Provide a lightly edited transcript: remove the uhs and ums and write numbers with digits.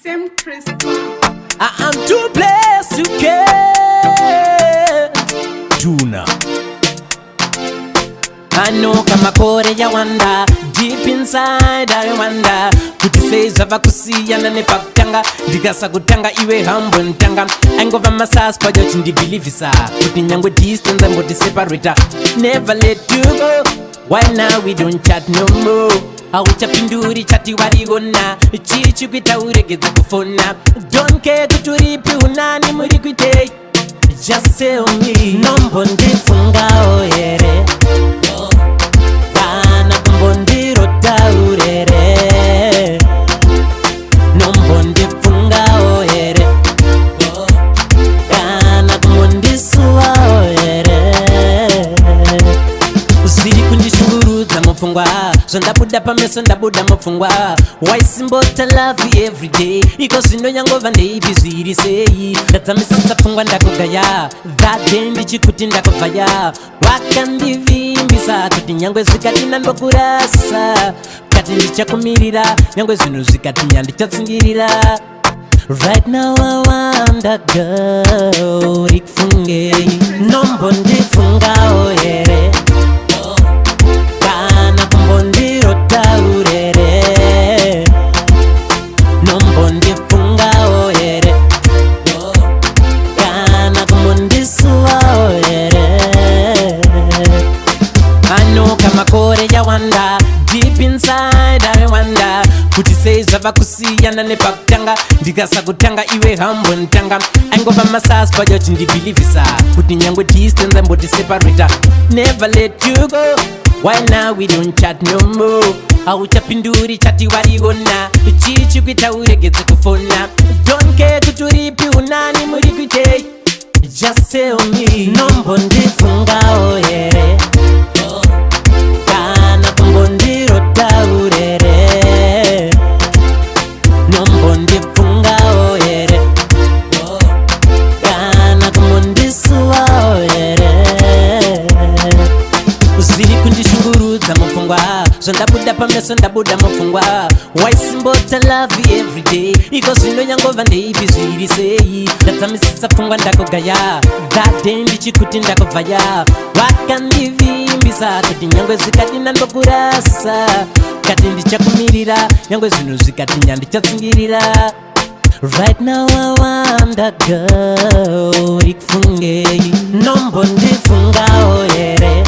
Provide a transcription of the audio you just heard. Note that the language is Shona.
Same crystal. I am too blessed to care. Tuna. I know kama kore ya wanda. Deep inside I wonder. Kutiseza vakusiyana nepakutanga. Ndikasa kutanga iwe humble ntanga. Angova masas pajo chindi believisa. Kuti nyangwe distance and body separator. Never let you go. Why now we don't chat no more? Auchapinduri chati warigona. Chiri chukita uregeza kufona. Don't care kuturipi unani murikwite. Just tell me. Nombo ndifunga oyere. Bana kumbondiro taurere. Nombo ndifunga oyere. Bana kumbondisuwa oyere. Usiri kundishunguruza mufungwa. Zondabuda pameso ndabuda mufungwa. Waisimbota love everyday. Iko sindo nyangova ndeipi sei. Ndatamisa fungwa ndakugaya. That day ndichikuti ndakuvaya. Wakandivimbisa kuti nyangwe zvikati nandokurasa. Kati ndichakumirira nyangwe zvinhu zvikati nyandichatsungirira. Right now I wonder girl rikufungei. Nombo ndifunga oyere. Kana kumbondiro taurere. Nombo ndifunga oyere. Kana kumbondisuwa oyere. I know kama kore ya wanda. Deep inside I wonder. Kutiseza vakusiyana nepakutanga. Ndikasa kutanga iwe humble ntanga. Angova masas pajo chindi believisa. Kuti nyangwe distance and body separator. Never let you go. Why now we don't chat no more? Auchapinduri chati warigona. Chiri chukita uregeze kufona. Don't care kuturipi unani murikwite. Just tell me. Nombo ndifunga oyere. Kana kumbondiro taurere. Nombo ndifunga oyere. Kana kumbondisuwa oyere. Usiri kundishunguruza mufungwa. Zondabuda pameso ndabuda mufungwa. Waisimbota love everyday. Iko sindo nyangova ndeipi sei. Ndatamisa fungwa ndakugaya. That day ndichikuti ndakuvaya. Wakandivimbisa kuti nyangwe zvikati nandokurasa. Kati ndichakumirira nyangwe zvinhu zvikati nyandichatsungirira. Right now I wonder girl rikufungei. Nombo ndifunga oyere.